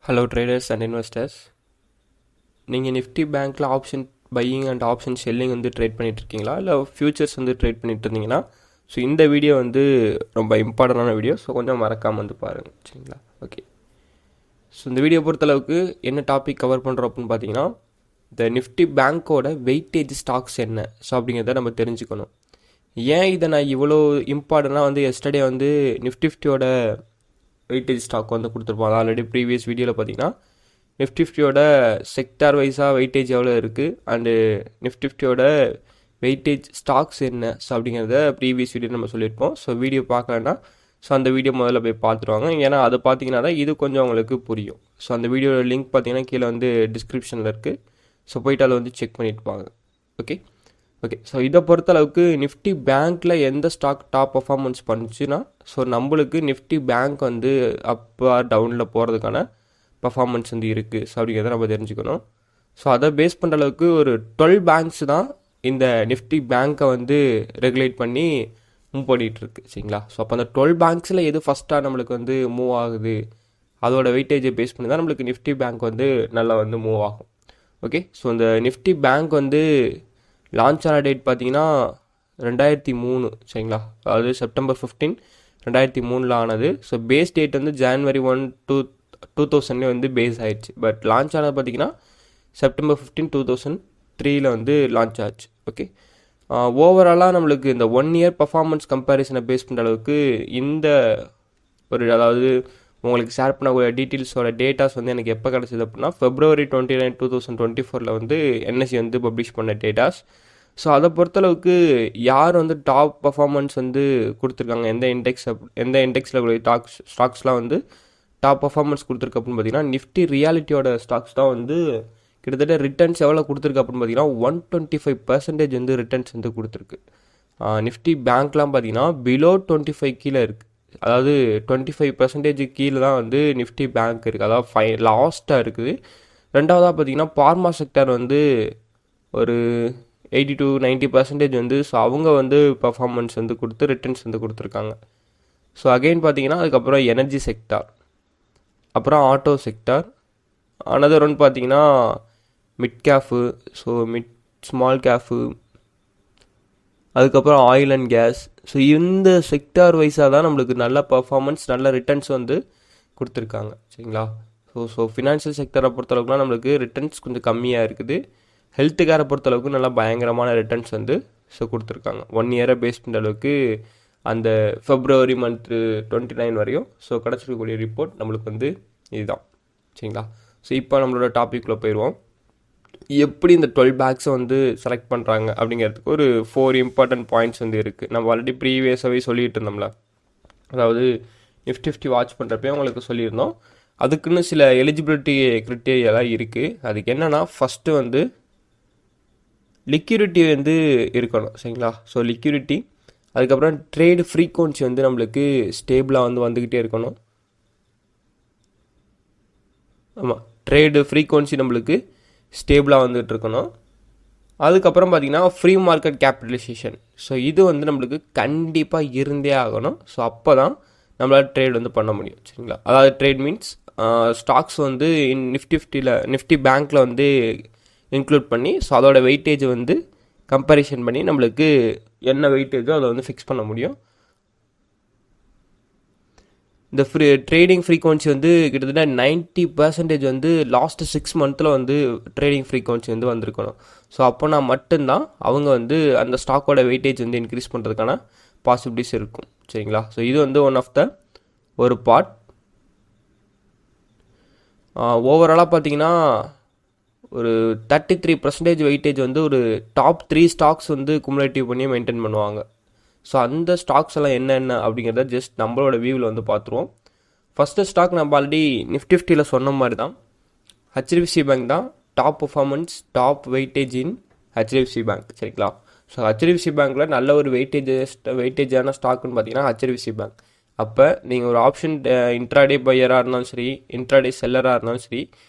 Hello traders and investors. நீங்கள் Nifty பேங்க்கில் option buying and option selling வந்து trade பண்ணிகிட்ருக்கீங்களா, இல்லை ஃபியூச்சர்ஸ் வந்து ட்ரேட் பண்ணிட்டு இருந்தீங்கன்னா, ஸோ இந்த வீடியோ வந்து ரொம்ப இம்பார்ட்டண்டான வீடியோ. ஸோ கொஞ்சம் மறக்காமல் வந்து பாருங்கள், சரிங்களா? ஓகே. ஸோ இந்த வீடியோ பொறுத்தளவுக்கு என்ன டாபிக் கவர் பண்ணுறோம் அப்படின்னு பார்த்தீங்கன்னா, இந்த நிஃப்டி பேங்க்கோட வெயிட்டேஜ் ஸ்டாக்ஸ் என்ன, ஸோ அப்படிங்கிறத நம்ம தெரிஞ்சுக்கணும். ஏன் இதை நான் இவ்வளோ இம்பார்ட்டண்ட்டாக வந்து எஸ்டர்டே வந்து நிஃப்டியோட வெயிட்டேஜ் ஸ்டாக் வந்து கொடுத்துருப்போம். அது ஆல்ரெடி ப்ரீவியஸ் வீடியோவில் பார்த்தீங்கன்னா நிஃப்டியோட செக்டார் வைஸாக வெயிட்டேஜ் எவ்வளோ இருக்குது அண்டு நிஃப்டியோட வெயிட்டேஜ் ஸ்டாக்ஸ் என்ன, ஸோ அப்படிங்கிறத ப்ரீவியஸ் வீடியோ நம்ம சொல்லியிருப்போம். ஸோ வீடியோ பார்க்கலன்னா ஸோ அந்த வீடியோ முதல்ல போய் பார்த்துருவாங்க. ஏன்னா அதை பார்த்தீங்கன்னா தான் இது கொஞ்சம் உங்களுக்கு புரியும். ஸோ அந்த வீடியோட லிங்க் பார்த்தீங்கன்னா கீழே வந்து டிஸ்கிரிப்ஷனில் இருக்குது. ஸோ போய்ட்டு அதை வந்து செக் பண்ணிட்டு வாங்க. ஓகே. ஸோ இதை பொறுத்தளவுக்கு நிஃப்டி பேங்க்கில் எந்த ஸ்டாக் டாப் பர்ஃபார்மன்ஸ் பண்ணுச்சுன்னா, ஸோ நம்மளுக்கு நிஃப்டி பேங்க் வந்து அப்போ டவுனில் போகிறதுக்கான பர்ஃபார்மன்ஸ் வந்து இருக்குது. ஸோ அப்படிங்கிறத நம்ம தெரிஞ்சுக்கணும். ஸோ அதை பேஸ் பண்ணுற அளவுக்கு ஒரு 12 பேங்க்ஸ் தான் இந்த நிஃப்டி பேங்க்கை வந்து ரெகுலேட் பண்ணி மூவ் பண்ணிகிட்ருக்கு, சரிங்களா? ஸோ அப்போ அந்த 12 பேங்க்ஸில் எது ஃபஸ்ட்டாக நம்மளுக்கு வந்து மூவ் ஆகுது, அதோட வெயிட்டேஜை பேஸ் பண்ணி தான் நம்மளுக்கு நிஃப்டி பேங்க் வந்து நல்லா வந்து மூவ் ஆகும். ஓகே. ஸோ இந்த நிஃப்டி பேங்க் வந்து லான்ச் ஆன டேட் பார்த்தீங்கன்னா 2003, சரிங்களா? அதாவது செப்டம்பர் 15, 2003 ஆனது. ஸோ பேஸ் டேட் வந்து January 1, 2000 வந்து பேஸ் ஆயிடுச்சு. பட் லான்ச் ஆனது பார்த்தீங்கன்னா செப்டம்பர் 15, 2003 வந்து லான்ச் ஆச்சு. ஓகே. ஓவராலாக நம்மளுக்கு இந்த 1 இயர் பர்ஃபார்மன்ஸ் கம்பேரிசனை பேஸ் பண்ணுற அளவுக்கு இந்த அதாவது உங்களுக்கு ஷேர் பண்ணக்கூடிய டீட்டெயில்ஸோட டேட்டாஸ் வந்து எனக்கு எப்போ கிடச்சிது அப்படின்னா February 29, 2024 வந்து என்எஸ்சி வந்து பப்ளிஷ் பண்ண டேட்டாஸ். ஸோ அதை பொறுத்தளவுக்கு யார் வந்து டாப் பர்ஃபார்மன்ஸ் வந்து கொடுத்துருக்காங்க, எந்த இண்டெக்ஸில் கூடிய ஸ்டாக்ஸ்லாம் வந்து டாப் பர்ஃபார்மன்ஸ் கொடுத்துருக்கு அப்படின்னு பார்த்தீங்கன்னா, நிஃப்டி ரியாலிட்டியோட ஸ்டாக்ஸ் தான் வந்து கிட்டத்தட்ட ரிட்டர்ன்ஸ் எவ்வளோ கொடுத்துருக்கு அப்படின்னு பார்த்தீங்கன்னா 125% வந்து ரிட்டர்ன்ஸ் வந்து கொடுத்துருக்கு. நிஃப்டி பேங்க்லாம் பார்த்தீங்கன்னா பிலோ 25 கீழே இருக்குது. அதாவது 25% கீழே தான் வந்து நிஃப்டி பேங்க் இருக்குது, அதாவது லாஸ்ட்டாக இருக்குது. ரெண்டாவதாக பார்த்தீங்கன்னா பார்மா செக்டர் வந்து ஒரு 80 to 90% வந்து ஸோ அவங்க வந்து பர்ஃபார்மன்ஸ் வந்து கொடுத்து ரிட்டர்ன்ஸ் வந்து கொடுத்துருக்காங்க. ஸோ அகெயின் பார்த்தீங்கன்னா அதுக்கப்புறம் எனர்ஜி செக்டார், அப்புறம் ஆட்டோ செக்டார், அனதர் ஒன் பார்த்தீங்கன்னா mid cafe, so small cafe, அதுக்கப்புறம் ஆயில் அண்ட் கேஸ். ஸோ இந்த செக்டார் வைஸாக தான் நம்மளுக்கு நல்ல பர்ஃபார்மன்ஸ், நல்ல ரிட்டர்ன்ஸ் வந்து கொடுத்துருக்காங்க, சரிங்களா? ஸோ ஃபினான்ஷியல் செக்டரை பொறுத்தளவுக்குலாம் நம்மளுக்கு ரிட்டர்ன்ஸ் கொஞ்சம் கம்மியாக இருக்குது. ஹெல்த் கேரை பொறுத்தளவுக்கு நல்லா பயங்கரமான ரிட்டர்ன்ஸ் வந்து ஸோ கொடுத்துருக்காங்க. 1 இயரை பேஸ் பண்ணுற அளவுக்கு அந்த February 29 வரையும் ஸோ கிடச்சிருக்கக்கூடிய ரிப்போர்ட் நம்மளுக்கு வந்து இதுதான், சரிங்களா? ஸோ இப்போ நம்மளோட டாப்பிக்கில் போயிடுவோம். எப்படி இந்த 12 பேங்க்ஸை வந்து செலக்ட் பண்ணுறாங்க அப்படிங்கிறதுக்கு ஒரு 4 இம்பார்ட்டன்ட் பாயிண்ட்ஸ் வந்து இருக்குது. நம்ம ஆல்ரெடி ப்ரீவியஸாகவே சொல்லிகிட்டு இருந்தோம்ல, அதாவது நிஃப்டி வாட்ச் பண்ணுறப்பே உங்களுக்கு சொல்லியிருந்தோம். அதுக்குன்னு சில எலிஜிபிலிட்டி க்ரிட்டேரியாலாம் இருக்குது. அதுக்கு என்னென்னா, ஃபஸ்ட்டு வந்து லிக்யூரிட்டி வந்து இருக்கணும், சரிங்களா? ஸோ லிக்யூரிட்டி, அதுக்கப்புறம் ட்ரேடு ஃப்ரீக்வன்சி வந்து நம்மளுக்கு ஸ்டேபிளாக வந்து வந்துக்கிட்டே இருக்கணும். ஆமாம், ட்ரேடு ஃப்ரீக்வன்சி நம்மளுக்கு ஸ்டேபிளாக வந்துட்டு இருக்கணும். அதுக்கப்புறம் பார்த்திங்கன்னா ஃப்ரீ மார்க்கெட் கேபிட்டலைசேஷன், ஸோ இது வந்து நம்மளுக்கு கண்டிப்பாக இருந்தே ஆகணும். ஸோ அப்போ தான் நம்மளால் ட்ரேட் வந்து பண்ண முடியும், சரிங்களா? அதாவது ட்ரேட் மீன்ஸ் ஸ்டாக்ஸ் வந்து நிஃப்டி பேங்க்கில் வந்து இன்க்ளூட் பண்ணி ஸோ அதோட வெயிட்டேஜ் வந்து கம்பேரிஷன் பண்ணி நம்மளுக்கு என்ன வெயிட்டேஜோ அதை வந்து ஃபிக்ஸ் பண்ண முடியும். இந்த ட்ரேடிங் ஃப்ரீக்வன்சி வந்து கிட்டத்தட்ட 90% வந்து லாஸ்ட் 6 மந்த்தில் வந்து ட்ரேடிங் ஃப்ரீக்வன்சி வந்து வந்திருக்கணும். ஸோ அப்போனா மட்டும்தான் அவங்க வந்து அந்த ஸ்டாக்கோட வெயிட்டேஜ் வந்து இன்க்ரீஸ் பண்ணுறதுக்கான பாசிபிலிட்டிஸ் இருக்கும், சரிங்களா? ஸோ இது வந்து ஒன் ஆஃப் த ஒரு பார்ட். ஓவராலாக பார்த்தீங்கன்னா ஒரு 33% வெயிட்டேஜ் வந்து ஒரு டாப் 3 ஸ்டாக்ஸ் வந்து குமுலேட்டிவ் பண்ணி மெயின்டைன் பண்ணுவாங்க. ஸோ அந்த ஸ்டாக்ஸ் எல்லாம் என்னென்ன அப்படிங்கிறத ஜஸ்ட் நம்மளோட வியூவில் வந்து பார்த்துருவோம். ஃபஸ்ட்டு ஸ்டாக் நம்ம ஆல்ரெடி நிஃப்டியில் சொன்ன மாதிரி தான் HDFC பேங்க் தான் டாப் பர்ஃபார்மன்ஸ், டாப் வெயிட்டேஜ் இன் HDFC பேங்க், சரிங்களா? ஸோ HDFC பேங்க்கில் நல்ல ஒரு வெயிட்டேஜான ஸ்டாக்குன்னு பார்த்தீங்கன்னா HDFC பேங்க். அப்போ நீங்கள் ஒரு ஆப்ஷன் இன்ட்ராடே பையராக இருந்தாலும் சரி, இன்ட்ராடே செல்லராக இருந்தாலும் சரி,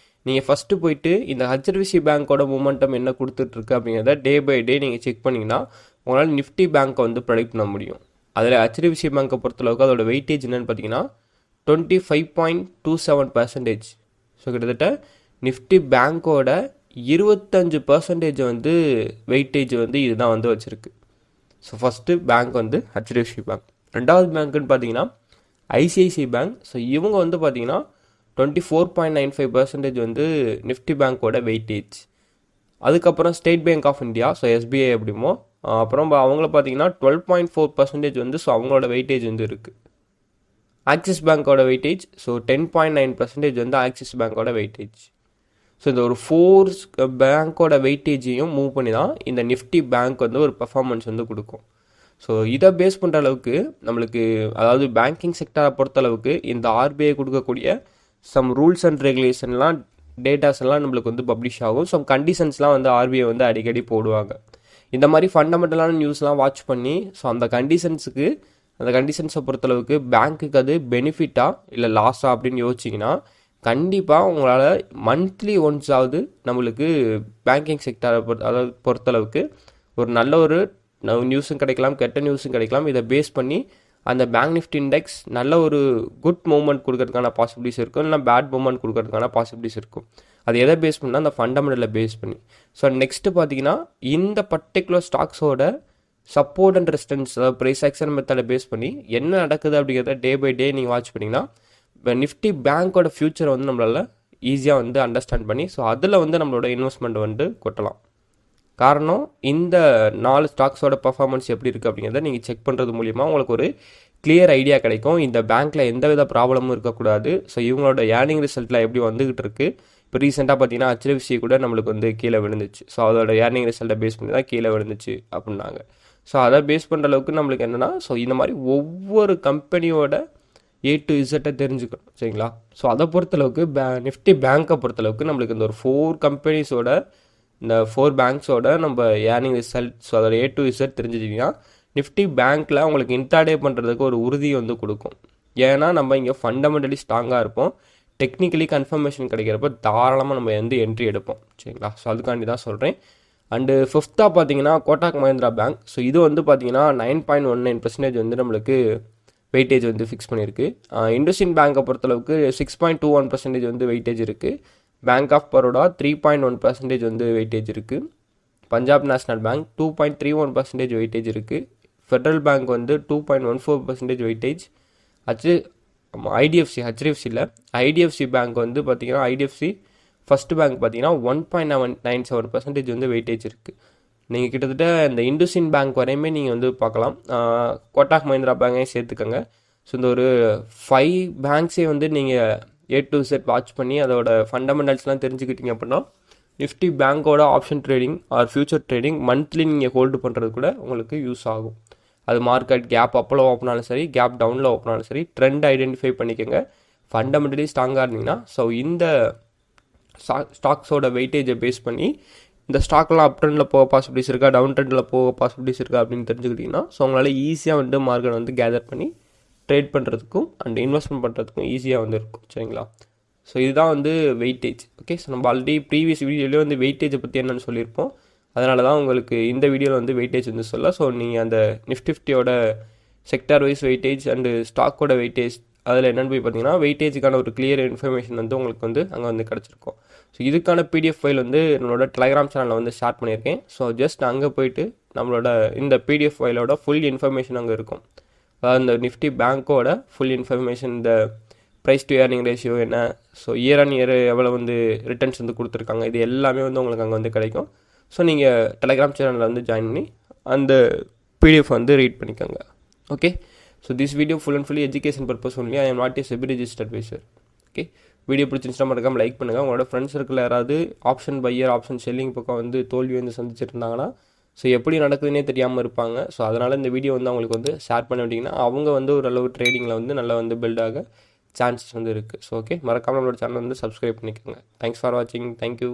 நீங்கள் ஃபஸ்ட்டு போயிட்டு இந்த HDFC பேங்க்கோட மூமெண்டம் என்ன கொடுத்துட்ருக்கு அப்படிங்கிறத டே பை டே நீங்கள் செக் பண்ணிங்கன்னா உங்களால் நிஃப்டி பேங்க்கை வந்து ப்ரெடிக்ட் பண்ண முடியும். அதில் HDFC பேங்க்கை பொறுத்தளவுக்கு அதோட வெயிட்டேஜ் என்னென்னு பார்த்தீங்கன்னா 25.27%, ஸோ கிட்டத்தட்ட நிஃப்டி பேங்க்கோட 25% வந்து வெயிட்டேஜ் வந்து இதுதான் வந்து வச்சுருக்கு. ஸோ ஃபஸ்ட்டு பேங்க் வந்து ஹெச்டிஎஃப்சி பேங்க். ரெண்டாவது பேங்க்குன்னு பார்த்தீங்கன்னா ஐசிஐசிஐ பேங்க். ஸோ இவங்க வந்து பார்த்தீங்கன்னா 24.95% வந்து நிஃப்டி பேங்க்கோட வெயிட்டேஜ். அதுக்கப்புறம் ஸ்டேட் பேங்க் ஆஃப் இந்தியா, ஸோ எஸ்பிஐ அப்படிமோ, அப்புறம் அவங்கள பார்த்தீங்கன்னா 12.4% வந்து ஸோ அவங்களோட வெயிட்டேஜ் வந்து இருக்குது. ஆக்சிஸ் பேங்க்கோட வெயிட்டேஜ் ஸோ 10.9% வந்து ஆக்சிஸ் பேங்க்கோட வெயிட்டேஜ். ஸோ இந்த ஒரு 4 பேங்க்கோட வெயிட்டேஜையும் மூவ் பண்ணி தான் இந்த நிஃப்டி பேங்க் வந்து ஒரு பெர்ஃபார்மன்ஸ் வந்து கொடுக்கும். ஸோ இதை பேஸ் பண்ணுற அளவுக்கு நம்மளுக்கு, அதாவது பேங்கிங் செக்டரை பொறுத்தளவுக்கு இந்த ஆர்பிஐ கொடுக்கக்கூடிய சம் ரூல்ஸ் அண்ட் ரெகுலேஷன்லாம் டேட்டாஸ் எல்லாம் நம்மளுக்கு வந்து பப்ளிஷ் ஆகும். சம் கண்டிஷன்ஸ்லாம் வந்து ஆர்பிஐ வந்து அடிக்கடி போடுவாங்க. இந்த மாதிரி ஃபண்டமெண்டலான நியூஸ்லாம் வாட்ச் பண்ணி ஸோ அந்த கண்டிஷன்ஸை பொறுத்தளவுக்கு பேங்க்குக்கு அது பெனிஃபிட்டா இல்லை லாஸா அப்படின்னு யோசிச்சிங்கன்னா கண்டிப்பாக உங்களால் மந்த்லி ஒன்ஸாவது நம்மளுக்கு பேங்கிங் செக்டரை பொறுத்தளவுக்கு ஒரு நல்ல ஒரு நியூஸும் கிடைக்கலாம், கெட்ட நியூஸும் கிடைக்கலாம். இதை பேஸ் பண்ணி அந்த பேங்க் நிஃப்டி இண்டெக்ஸ் நல்ல ஒரு குட் மூவ்மெண்ட் கொடுக்கறதுக்கான பாசிபிலிட்டிஸ் இருக்கும், இல்லைனா பேட் மூவ்மெண்ட் கொடுக்கறதுக்கான பாசிபிலிட்டிஸ் இருக்கும். அது எதை பேஸ் பண்ணால் அந்த ஃபண்டமெண்டலை பேஸ் பண்ணி. ஸோ நெக்ஸ்ட்டு பார்த்தீங்கன்னா இந்த பர்டிகுலர் ஸ்டாக்ஸோட சப்போர்ட் அண்ட் ரெசிஸ்டன்ஸ், அதாவது ப்ரைஸ் ஆக்ஷன் மெத்தடை பேஸ் பண்ணி என்ன நடக்குது அப்படிங்கிறத டே பை டே நீங்கள் வாட்ச் பண்ணிங்கன்னா நிஃப்டி பேங்க்கோட ஃபியூச்சரை வந்து நம்மளால் ஈஸியாக வந்து அண்டர்ஸ்டாண்ட் பண்ணி ஸோ அதில் வந்து நம்மளோட இன்வெஸ்ட்மெண்ட் வந்து கொட்டலாம். காரணம் இந்த 4 ஸ்டாக்ஸோட பர்ஃபார்மன்ஸ் எப்படி இருக்குது அப்படிங்கிறத நீங்கள் செக் பண்ணுறது மூலிமா உங்களுக்கு ஒரு கிளியர் ஐடியா கிடைக்கும். இந்த பேங்க்கில் எந்த வித ப்ராப்ளமும் இருக்கக்கூடாது. ஸோ இவங்களோட ஏர்னிங் ரிசல்ட்டில் எப்படி வந்துகிட்டு இருக்குது. இப்போ ரீசெண்டாக பார்த்தீங்கன்னா ஹெச்டிஎஃப்சி கூட நம்மளுக்கு வந்து கீழே விழுந்துச்சு. ஸோ அதோட ஏர்னிங் ரிசல்ட்டை பேஸ் பண்ணி தான் கீழே விழுந்துச்சு அப்படின்னாங்க. ஸோ அதை பேஸ் பண்ணுற அளவுக்கு நம்மளுக்கு என்னென்னா ஸோ இந்த மாதிரி ஒவ்வொரு கம்பெனியோட A to Z தெரிஞ்சுக்கணும், சரிங்களா. ஸோ அதை பொறுத்தளவுக்கு நிஃப்டி பேங்க்கை பொறுத்தளவுக்கு நம்மளுக்கு இந்த ஒரு 4 கம்பெனிஸோட, இந்த 4 பேங்க்ஸோட நம்ம ஏர்னிங் ரிசல்ட், ஸோ அதோட A to Z தெரிஞ்சுட்டிங்கன்னா நிஃப்டி பேங்க்கில் உங்களுக்கு இன்ட்ராடே பண்ணுறதுக்கு ஒரு உறுதி வந்து கொடுக்கும். ஏன்னா நம்ம இங்கே ஃபண்டமெண்டலி ஸ்ட்ராங்காக இருப்போம். டெக்னிக்கலி கன்ஃபர்மேஷன் கிடைக்கிறப்ப தாராளமாக நம்ம வந்து என்ட்ரி எடுப்போம், சரிங்களா. ஸோ அதுக்காண்டி தான் சொல்கிறேன். அண்டு 5th பார்த்தீங்கன்னா கோட்டாக் மஹிந்திரா பேங்க். ஸோ இது வந்து பார்த்தீங்கன்னா 9.19% வந்து நம்மளுக்கு வெயிட்டேஜ் வந்து ஃபிக்ஸ் பண்ணியிருக்கு. இண்டஸ்இண்ட் பேங்கை பொறுத்தளவுக்கு 6.21% வந்து வெயிட்டேஜ் இருக்குது. பேங்க் ஆஃப் பரோடா 3.1% வந்து வெயிட்டேஜ் இருக்குது. பஞ்சாப் நேஷ்னல் பேங்க் 2.31% வெயிட்டேஜ் இருக்குது. ஃபெட்ரல் பேங்க் வந்து 2.14% வெயிட்டேஜ். ஹெச்டிஎஃப்சியில் ஐடிஎஃப்சி பேங்க் வந்து பார்த்தீங்கன்னா ஐடிஎஃப்சி ஃபஸ்ட் பேங்க் பார்த்தீங்கன்னா 1.97% வந்து வெயிட்டேஜ் இருக்குது. நீங்கள் கிட்டத்தட்ட இந்த இண்டஸ்இண்ட் பேங்க் வரையுமே நீங்கள் வந்து பார்க்கலாம். கோட்டாக் மஹிந்திரா பேங்கையும் சேர்த்துக்கோங்க. ஸோ இந்த ஒரு 5 பேங்க்ஸே வந்து நீங்கள் A to Z வாட்ச் பண்ணி அதோட ஃபண்டமெண்டல்ஸ்லாம் தெரிஞ்சுக்கிட்டீங்க அப்படின்னா நிஃப்டி பேங்க்கோட option trading or future trading monthly நீங்கள் ஹோல்டு பண்ணுறது கூட உங்களுக்கு யூஸ் ஆகும். அது மார்க்கெட் கேப் அப்பில் ஓப்பனாலும் சரி, கேப் டவுனில் ஓப்பனாலும் சரி, ட்ரெண்ட் ஐடென்டிஃபை பண்ணிக்கோங்க. ஃபண்டமெண்டலி ஸ்ட்ராங்காக இருந்தீங்கன்னா ஸோ இந்த ஸ்டாக்ஸோட வெயிட்டேஜை பேஸ் பண்ணி இந்த ஸ்டாக்லாம் அப் ட்ரெண்டில் போக பாசிபிலிட்டிஸ் இருக்கா, டவுன் ட்ரெண்டில் போக பாசிபிலிட்டிஸ் இருக்கா அப்படின்னு தெரிஞ்சுக்கிட்டிங்கன்னா ஸோ உங்களால் ஈஸியாக வந்து மார்க்கெட் வந்து கேதர் பண்ணி ட்ரேட் பண்ணுறதுக்கும் அண்ட் இன்வெஸ்ட்மெண்ட் பண்ணுறதுக்கும் ஈஸியாக வந்து இருக்கும், சரிங்களா. ஸோ இதுதான் வந்து வெயிட்டேஜ். ஓகே, ஸோ நம்ம ஆல்ரெடி ப்ரீவியஸ் வீடியோலேயே வந்து வெயிட்டேஜை பற்றி என்னென்னு சொல்லியிருப்போம். அதனால தான் உங்களுக்கு இந்த வீடியோவில் வந்து வெயிட்டேஜ் வந்து சொல்ல. ஸோ நீங்கள் அந்த நிஃப்டியோட செக்டார் வைஸ் வெயிட்டேஜ் அண்டு ஸ்டாக்கோட வெயிட்டேஜ் அதில் என்னென்னு போய் பார்த்தீங்கன்னா வெயிட்டேஜுக்கான ஒரு கிளியர் இன்ஃபர்மேஷன் வந்து உங்களுக்கு வந்து அங்கே வந்து கிடச்சிருக்கும். ஸோ இதுக்கான பிடிஎஃப் ஃபைல் வந்து நம்மளோட டெலகிராம் சேனலில் வந்து ஷேர் பண்ணியிருக்கேன். ஸோ ஜஸ்ட் அங்கே போயிட்டு நம்மளோட இந்த பிடிஎஃப் ஃபைலோட ஃபுல் இன்ஃபர்மேஷன் அங்கே இருக்கும். அதாவது இந்த நிஃப்டி பேங்க்கோட ஃபுல் இன்ஃபர்மேஷன், இந்த ப்ரைஸ் டு ஏர்னிங் ரேஷியோ என்ன, ஸோ இயர் ஆன் இயர் எவ்வளோ வந்து ரிட்டர்ன்ஸ் வந்து கொடுத்துருக்காங்க, இது எல்லாமே வந்து உங்களுக்கு அங்கே வந்து கிடைக்கும். ஸோ நீங்கள் டெலகிராம் சேனலில் வந்து ஜாயின் பண்ணி அந்த பிடிஎஃப் வந்து ரீட் பண்ணிக்கோங்க. Okay, so this video full and fully education purpose only. I am not a SEBI registered advisor. Okay, video பிடிச்சிருந்துச்சுன்னா மறக்காம லைக் பண்ணுங்கள். உங்களோட ஃப்ரெண்ட்ஸ் சர்க்கிள் யாராவது ஆப்ஷன் பையர் ஆப்ஷன் செல்லிங் பக்கம் வந்து தோல்வி வந்து சந்திச்சிருந்தாங்கன்னா ஸோ எப்படி நடக்குதுன்னே தெரியாமல் இருப்பாங்க. ஸோ அதனால் இந்த வீடியோ வந்து அவங்களுக்கு வந்து ஷேர் பண்ண வேண்டிங்கன்னா அவங்க வந்து ஓரளவு ட்ரேடிங்கில் வந்து நல்லா வந்து பில்ட் ஆக சான்சஸ் வந்து இருக்குது. ஸோ ஓகே, மறக்காமல் நம்மளோட சேனல் வந்து சப்ஸ்கிரைப் பண்ணிக்கோங்க. தேங்க்ஸ் ஃபார் வாட்சிங். தேங்க்யூ.